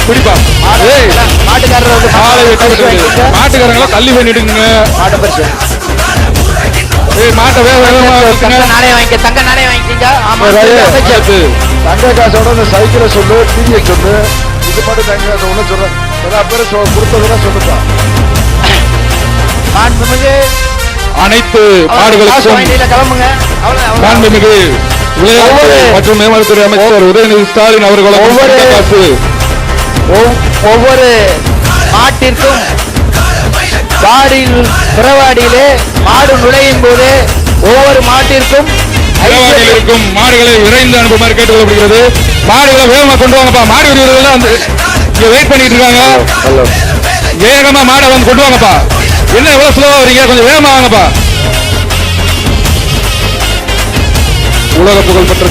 பிடிப்பா. மாட்டுக்காரர் வந்து மாட்டுக்காரங்களா தள்ளி பண்ணிடுங்க. மாட்டை பரிசு மாட்டை தங்க நாணயம் வாங்கிக்க. தங்க நாணயம் வாங்கிக்கீங்க. ஆமா தங்க காசோட இந்த சைக்கிளை சொல்லு, டிவியை சொல்லு. இது மட்டும் தங்க காசு ஒண்ணு சொல்றேன். எல்லா பேரும் கொடுத்ததுன்னா சொல்லுப்பா. மாண்புமிகு அனைத்து மாடுகளுக்கும் கிளம்புங்க. மாண்புமிகு விளையாட்டு மற்றும் மேம்பாட்டுத்துறை அமைச்சர் உதயநிதி ஸ்டாலின் அவர்களும் ஒவ்வொரு மாட்டிற்கும் பிறவாடியிலே மாடு நுழையும் போது ஒவ்வொரு மாட்டிற்கும் இருக்கும் மாடுகளை விரைந்து அனுப்புமாறு கேட்டுக்கொள்ளப்படுகிறது. மாடுகளை வேகமா கொண்டு வாங்கப்பா. மாடு வீரர்கள் வந்து வெயிட் பண்ணிட்டு இருக்காங்க. வேகமா மாடை வந்து கொண்டு வாங்கப்பா. என்ன எவ்வளவு ஸ்லோவா வரீங்க? கொஞ்சம் வேகமா வாங்கப்பா. உலக புகழ் பெற்ற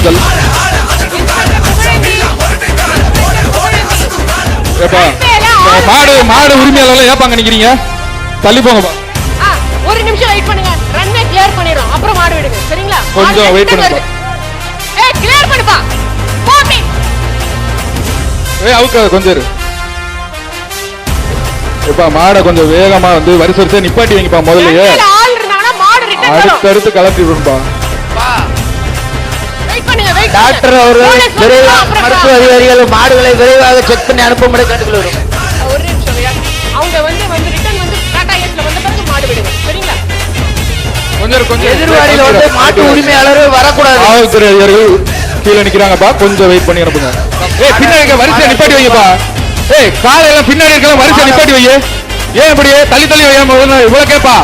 மாடு உரிமையாளர்கள் ஏப்பாங்க நிக்கிறீங்க? தள்ளி போங்கப்பா. ஒரு நிமிஷம் வெயிட் பண்ணுங்க. ரன்னை கிளியர் பண்ணிரோம். அப்புறம் மாடு விடுங்க. சரிங்களா? கொஞ்சம் வெயிட் பண்ணுங்க. ஏய் கிளியர் பண்ணுப்பா. போடி. அவுக்க கொஞ்சம் இரு. எப்பா மாடை கொஞ்சம் வேகமா வந்து வரிசை நிப்பாட்டி வைங்கப்பா. முதல்லயே ஆள் இருந்தானா மாடு ரிட்டர்ன் வரும். அடுத்து கலட்டி விடுப்பா. வெயிட் பண்ணுங்க. வெயிட். டாக்டர் அவர்கள் மருத்துவ அதிகாரிகள் மாடுகளை விரைவாக செக் பண்ணி அனுப்பும்படி கேட்டுக்கொள்கிறோம். ஒரு நிமிஷம் அவங்க வந்து ரிட்டர்ன் வந்து டாடா ஏஸ்ல வந்த பிறகு மாடு விடுங்க. சரிங்களா? கொஞ்சம் எதிர்வாடியில வந்து மாட்டு உரிமையாளர்கள் வரக்கூடாது. காவல்துறை அதிகாரிகள் கீழே நிக்கிறாங்கப்பா. கொஞ்சம் வெயிட் பண்ணி அனுப்புங்க. பின்னாடி வரிசை நிப்பாட்டி வைங்கப்பா. காலையில பின்னாடி இருக்கலாம். வரிசை நிப்பாட்டி வைங்க. ஏன் இப்படி தள்ளி தள்ளி வையாம இவ்வளவு கேப்பா?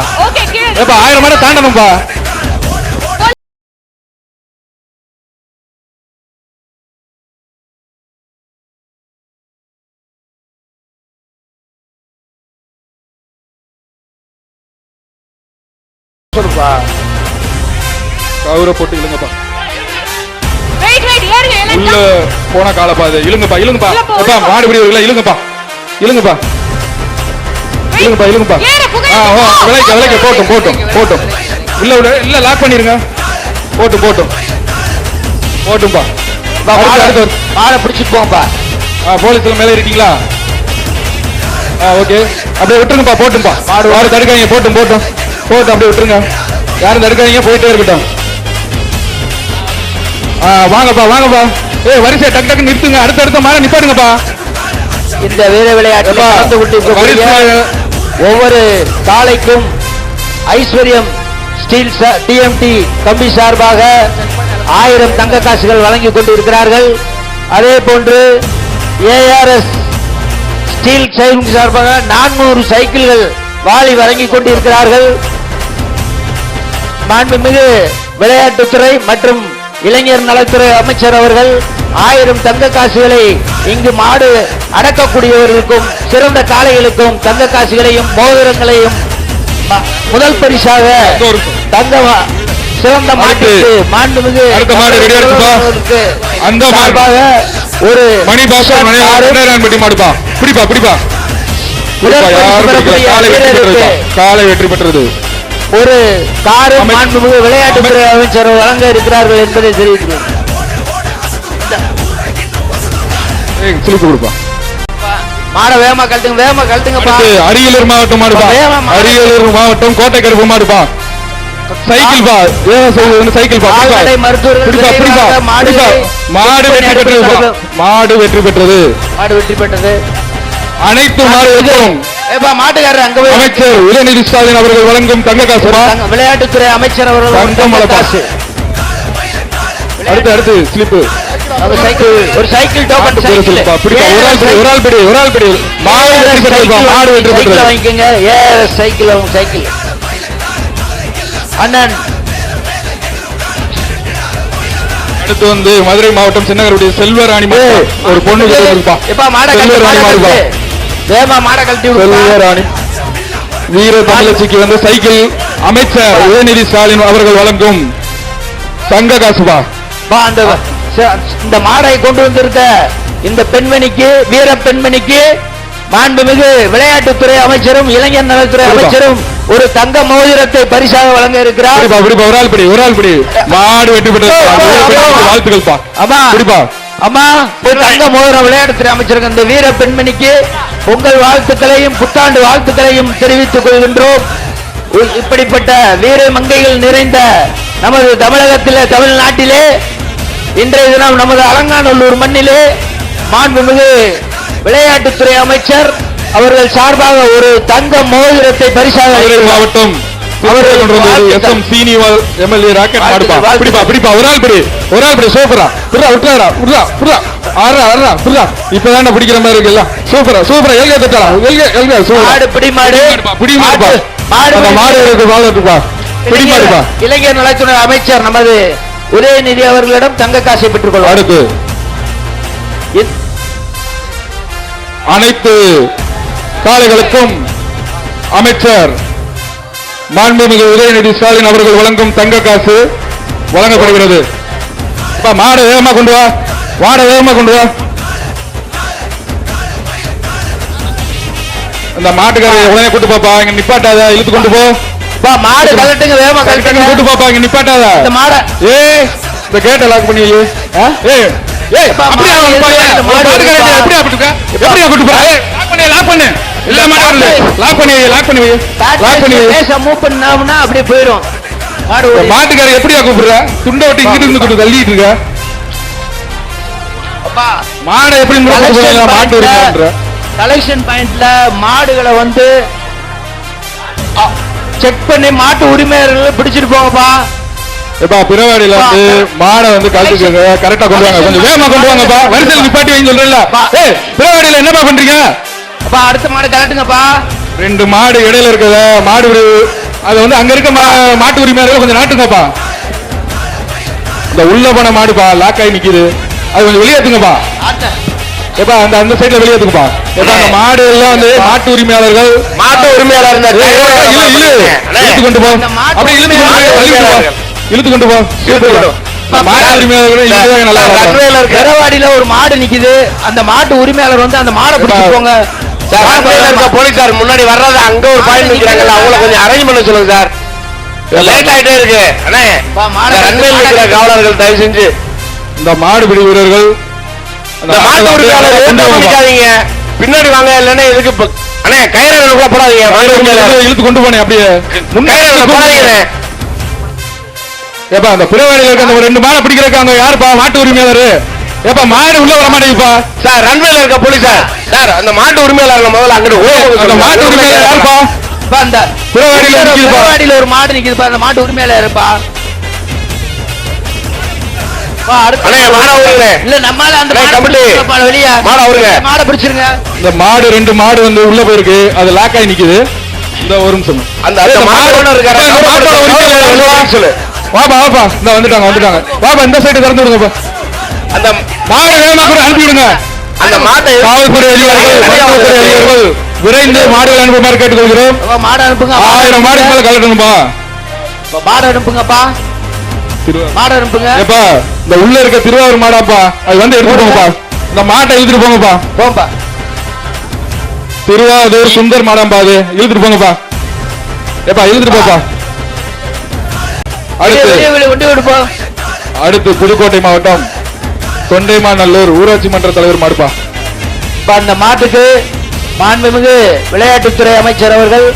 ஏப்பா 1000 மாடை தாண்டணும்பா. சொல்லுப்பா. கவுரை போட்டு இழுங்கப்பா. உள்ள போன காலப்பா. அது இழுங்கப்பா. இழுங்கப்பா. மாடு பிடி இழுங்கப்பா. இழுங்கப்பா. இழுங்கப்பா. இழுங்கப்பா. விலைக்கு போட்டும். இல்ல லாக் பண்ணிருங்க. போட்டும்பா. மாடை பிடிச்சிட்டு போங்கப்பா. போலீஸ்ல மேல இருக்கீங்களா? ஓகே. அப்படியே விட்டுருங்கப்பா. போட்டும்பா. மாடு தடுக்காதீங்க. போட்டும் அப்படியே விட்டுருங்க. யாரும் தடுக்காதீங்க. போயிட்டே இருக்கட்டும். வாங்கப்பா. வரிசை டக்கு நிறுத்துங்க. அடுத்த மாட நிப்பாடுங்கப்பா. இந்த வீர விளையாட்டில் கலந்து கொண்டிருக்கக்கூடிய ஒவ்வொரு காளைக்கும் ஐஸ்வர்யம் ஸ்டீல் டிஎம்டி கம்பி சார்பாக 1000 தங்க காசுகள் வழங்கிக் கொண்டிருக்கிறார்கள். அதே போன்று ஏஆர்எஸ் ஸ்டீல் சைக்கிள் சார்பாக 400 சைக்கிள்கள் வாளி வழங்கிக் கொண்டிருக்கிறார்கள். மாண்புமிகு விளையாட்டுத்துறை மற்றும் இளைஞர் நலத்துறை அமைச்சர் அவர்கள் 1000 தங்க காசுகளை இங்கு மாடு அடக்கக்கூடியவர்களுக்கும் சிறந்த காளைகளுக்கும் தங்க காசுகளையும் மோதிரங்களையும் முதல் பரிசாக தங்க சிறந்த மாட்டுக்கு மாண்புமிகு ஒரு காலை வெற்றி பெற்றது. ஒரு காரு மாண்புமிகு விளையாட்டுத்துறை அமைச்சர் வழங்க இருக்கிறார்கள் என்பதை தெரிவிக்கிறோம். மாட வேகமா கழட்டுங்க. அரியலூர் மாவட்டம் மாடுப்பா. அரியலூர் மாவட்டம் கோட்டைக்கருப்பு மாடுப்பா. சைக்கிள் பா. சைக்கிள் பா. மாடு வெற்றி பெற்றது. அனைத்து மாடுகளுக்கும் அமைச்சர் உதயநிதி ஸ்டாலின் அவர்கள் வழங்கும் தங்க காசு. விளையாட்டுத்துறை அமைச்சர் அவர்கள் தங்க காசு. அடுத்து ஸ்லிப்பு. ஒரு சைக்கிள் டோக்கன் ஒரு ஆள் படி. மாடு வெற்றி பெற்றது. வாங்கிக்கங்க. சைக்கிள் அண்ணன். அடுத்து வந்து மதுரை மாவட்டம் சின்னகருடைய செல்வராணி ஒரு பொண்ணு செல்வராணி வீர தமிழச்சிக்கு வந்து சைக்கிள் அமைச்சர் உதயநிதி ஸ்டாலின் அவர்கள் வழங்கும் தங்க காசுபா. இந்த மாடை கொண்டு வந்திருக்க இந்த பெண்மணிக்கு வீர பெண்மணிக்கு மாண்புமிகு விளையாட்டுத்துறை அமைச்சரும் இளைஞர் நலத்துறை அமைச்சரும் ஒரு தங்க மோதிரத்தை பரிசாக வழங்க இருக்கிறார். ஒரு ஆள் படி. மாடு வெற்றி பெற்றது. வாழ்த்துக்கள். அம்மா ஒரு தங்க மோதிரம் விளையாட்டுத்துறை அமைச்சருக்கு இந்த வீர பெண்மணிக்கு பொங்கல் வாழ்த்துக்களையும் புத்தாண்டு வாழ்த்துக்களையும் தெரிவித்துக் கொள்கின்றோம். இப்படிப்பட்ட வீர மங்கைகள் நிறைந்த நமது தமிழகத்திலே, தமிழ்நாட்டிலே இன்றைய தினம் நமது அலங்காநல்லூர் மண்ணிலே மாண்புமிகு விளையாட்டுத்துறை அமைச்சர் அவர்கள் சார்பாக ஒரு தங்க மோதிரத்தை பரிசாக மாவட்டம் எம்எல்ஏ ராக்கெட் மாடுப்பா. பிடிப்பா பிடிப்பா, ஒரு ஆள் பிடி சூப்பரா விட்டுறா இப்பதான் பிடிக்கிற மாதிரி இருக்குல்ல. சூப்பரா சூப்பரா எல்கே தட்டா எல்கே மாடு பிடி மாடு பிடி மாடுப்பா. மாடு இருக்கு பாப்பா, பிடி மாடுப்பா. இளைஞர் நலத்துறை அமைச்சர் நமது உதயநிதி அவர்களிடம் தங்க காசை பெற்றுக் கொள்வார். அடுத்து அனைத்து காளைகளுக்கும் அமைச்சர் மாண்புமிகு உதயநிதி ஸ்டாலின் அவர்கள் வழங்கும் தங்க காசு வழங்கப்படுகிறது. மாடு வேகமா கொண்டு வா, மாட வேகமா கொண்டு வா. இந்த மாட்டுக்காரரை உடனே கூட்டு பாப்பா, இங்க நிப்பாட்டாத, இழுத்து கொண்டு போ. மாடு கலட்டுங்க, வேகமா கலட்டுங்க, கூட்டு பாப்பா, இங்க நிப்பாட்டாத. இந்த மாட இந்த கேட்ட லாக் பண்ணி அப்படியே போயிடும். மாட்டுக்கார எப்படியா கூப்பிடுற? துண்டை விட்டு இங்கிட்டு இருந்து கொண்டு தள்ளிட்டு இருக்க. மாடை எப்படி மாட்டு கலெக்ஷன் பாயிண்ட்ல மாடுகளை வந்து செக் பண்ணி மாட்டு உரிமையாளர்கள் பிடிச்சிட்டு போங்கப்பா. பிறவாடியில வந்து மாடை வந்து கலந்துக்கங்க, கரெக்டா கொண்டு வாங்க, கொஞ்சம் வேகமா கொண்டு வாங்கப்பா. வரிசையில் நிப்பாட்டி வைங்க சொல்றேன்ல. பிறவாடியில என்னப்பா பண்றீங்க? அடுத்த மாடு கலட்டுங்கப்பா. 2 மாடு இடையில இருக்கத மாடு அது வந்து அங்க இருக்க மாட்டு உரிமையாளர்கள் கொஞ்சம் நாட்டுங்கப்பா. இந்த உள்ள போன மாடுப்பா லாக் ஆகி நிக்குது, அது கொஞ்சம் வெளியேற்றுங்கப்பா. ஏப்பா அந்த அந்த சைடுல வெளியேற்றுங்கப்பா. ஏப்பா அந்த மாடு எல்லாம் வந்து மாட்டு உரிமையாளர்கள் இழுத்து கொண்டு போ, அப்படி இழுத்து கொண்டு போ. பெறவாடியில ஒரு மாடு நிக்குது, அந்த மாட்டு உரிமையாளர் வந்து அந்த மாடை பிடிச்சு போங்க. போலீசார் முன்னாடி வர்றது அங்க ஒரு பாயிண்ட் நிக்கிறாங்கல்ல, அவங்கள கொஞ்சம் அரேஞ்ச் பண்ண சொல்லுங்க சார். லேட் ஆயிட்டே இருக்கு. காவலர்கள் தயவு செஞ்சு இந்த மாடு பிடி வீரர்கள் பின்னாடி வாங்க, இல்லன்னா எதுக்கு அண்ணே கயிறு போடாதீங்க, இழுத்து கொண்டு போனேன் அப்படியே முன்னாடி போடாதீங்க. ஏப்பா அந்த பிறவாடியில் இருக்க அந்த 2 மாடை பிடிக்கிறக்காங்க யாருப்பா? மாட்டு உரிமையாளர். ஏப்பா மாடு உள்ள வர மாட்டேங்குப்பா சார். ரன்வேல இருக்க போலீசார் சார், அந்த மாட்டு உரிமையாளர் முதல்ல அங்கிட்டு அந்த மாட்டு உரிமையாளர் யாருப்பா? அந்த பிறவாடியில ஒரு மாடு நிக்குதுப்பா, அந்த மாட்டு உரிமையாளர் இருப்பா. இல்ல நம்மால அந்த மாடை பிடிச்சிருங்க. இந்த மாடு 2 மாடு வந்து உள்ள போயிருக்கு, அது லாக் ஆகி நிக்குது. இந்த ஒரு நிமிஷம் அந்த வாப்பா வாப்பா, இந்த வந்துட்டாங்க வாப்பா, இந்த சைடு திறந்து விடுங்கப்பா. அந்த மாடை வேகமா கூட அனுப்பி விடுங்க. அந்த மாட்டை காவல்துறை அதிகாரிகள் விரைந்து மாடுகள் அனுப்புமாறு கேட்டுக்கொள்கிறோம். மாடு அனுப்புங்க. 1000 மாடு மேல கலட்டணும்பா. மாடு அனுப்புங்கப்பா, மாடு அனுப்புங்க. ஏப்பா இந்த உள்ள இருக்க திருவாரூர் மாடாப்பா, அது வந்து எடுத்து போங்கப்பா. இந்த மாட்டை இழுத்துட்டு போங்கப்பா. போம்பா, திருவாரூர் சுந்தர் மாடாம்பா, அது இழுத்துட்டு போங்கப்பா. ஏப்பா இழுத்துட்டு போப்பா. அடுத்து புதுக்கோட்டை மாவட்டம் தொண்டைமாநல்லூர் ஊராட்சி மன்ற தலைவர் மாடுப்பா. அந்த மாட்டுக்கு மாண்புமிகு விளையாட்டுத்துறை அமைச்சர் அவர்கள்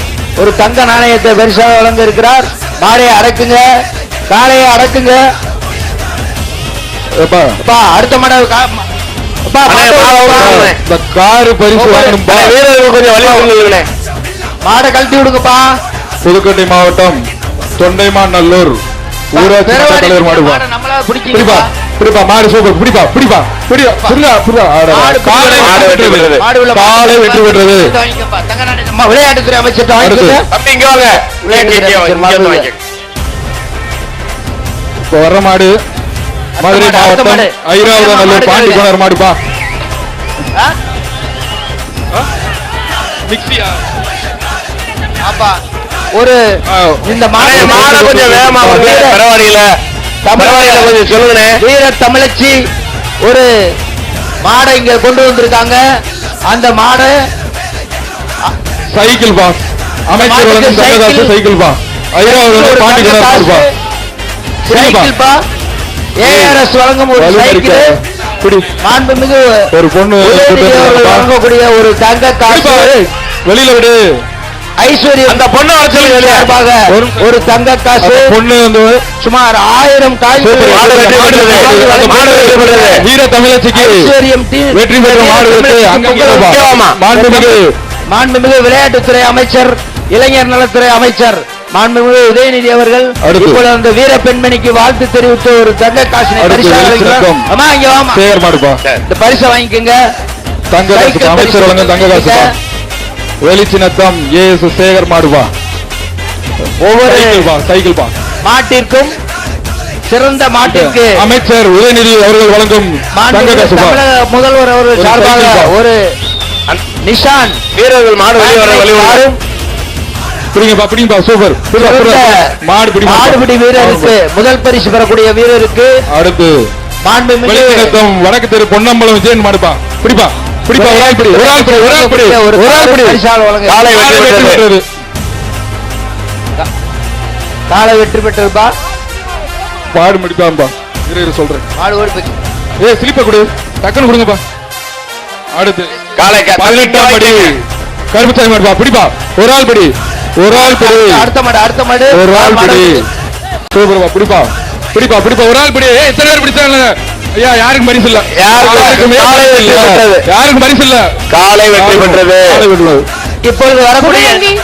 ஒரு தங்க நாணயத்தை பரிசாக வழங்க இருக்கிறார். மாடையை அடக்குங்க, காளையை அடக்குங்க. அடுத்த மாட காரு பரிசு கொஞ்சம் மாடை கழட்டி விடுங்கப்பா. புதுக்கோட்டை மாவட்டம் தொண்டைமாநல்லூர் ஊராட்சி மன்ற தலைவர் மாடுப்பா. பிடிப்பா பிடிப்பா, மாடு சூப்பர், பிடிப்பா பிடிப்பா காலை வெற்றி பெற்றது. விளையாட்டுத்துறை அமைச்சர் இப்ப வர்ற மாடு மதுரை மாவட்டம் ஐராவதநல்லூர் பாண்டிக்கோணர் மாடுப்பா. ஒரு இந்த மாடு கொஞ்சம் வேகமா பரவாயில்ல, கொஞ்சம் சொல்லுங்க. வீர தமிழச்சி ஒரு மாடை இங்க கொண்டு வந்திருக்காங்க. அந்த மாடு சைக்கிள் பா, அமைச்சர் சைக்கிள் பா, ஐராவதநல்லூர் பாண்டிக்கோணர் பா. சைக்கிள் பா, ஏஆர்எஸ் வழங்கும் ஒரு சைக்கிள். பிடி. மாண்புமிகு ஒரு பொண்ணு உதயநிதி அவர்கள் வழங்கக்கூடிய ஒரு தங்க காசு வெளியில விடு. ஐஸ்வர்யம் அந்த பொண்ணு வளர்ச்சி சார்பாக ஒரு தங்க காசு பொண்ணு வந்து சுமார் 1000 வீர தமிழச்சிக்கு ஐஸ்வர்யம் வெற்றி பெற்ற மாண்புமிகு விளையாட்டுத்துறை அமைச்சர் இளைஞர் நலத்துறை அமைச்சர் மாண்புமிகு உதயநிதி அவர்கள் இப்பொழுது அந்த வீர பெண்மணிக்கு வாழ்த்து தெரிவித்து ஒரு தங்க காசினை அம்மா இங்க வாமா சேகர் மாடுப்பா. இந்த பரிசை வாங்கிக்கோங்க. தங்க காசு அமைச்சர் வழங்க தங்க காசு வெளிச்சினத்தம் ஏஎஸ் சேகர் மாடுப்பா. ஒவ்வொரு சைக்கிள் பா மாட்டிற்கும் சிறந்த மாட்டிற்கு அமைச்சர் உதயநிதி அவர்கள் வழங்கும் தங்க காசு தமிழக முதல்வர் அவர்கள் சார்பாக ஒரு நிஷான் வீரர்கள் மாடு வரும் பிடிங்கப்பா பிடிங்கப்பா. சூப்பர் மாடுபிடி வீரருக்கு முதல் பரிசு பெறக்கூடிய வீரருக்கு அடுத்து மாண்புமிகு வடக்கு தெரு பொன்னம்பலம் விஜயன் மாடுப்பா. பிடிப்பா பிடிப்பா. ஒரு ஆள் பிடி ஒரு ஆள் பிடி ஒரு ஆள் பிடி ஒரு ஆள் பிடி. காலை வெற்றி பெற்றதுப்பா. மாடு முடிப்பாம்பா. இரு சொல்றேன். மாடு ஓடி போச்சு. ஸ்லிப்ப கொடு டக்குன்னு கொடுங்கப்பா. அடுத்து காலை 18ஆம் படி கருப்புச்சாமி மாடுப்பா. பிடிப்பா ஒரு ஆள் பிடி ஒரு ஆள் பிடி. அடுத்த மாடு ஒரு ஆள் பிடி. சூப்பர்ப்பா. பிடிப்பா பிடிப்பா பிடிப்பா. ஒரு ஆள் பிடி. எத்தனை பேர் பிடிச்சாங்க ஐயா? யாருக்கும் பரிசு இல்ல. யாருக்கும் பரிசு இல்ல. காலை வெற்றி பெற்றது. இப்பொழுது வரக்கூடிய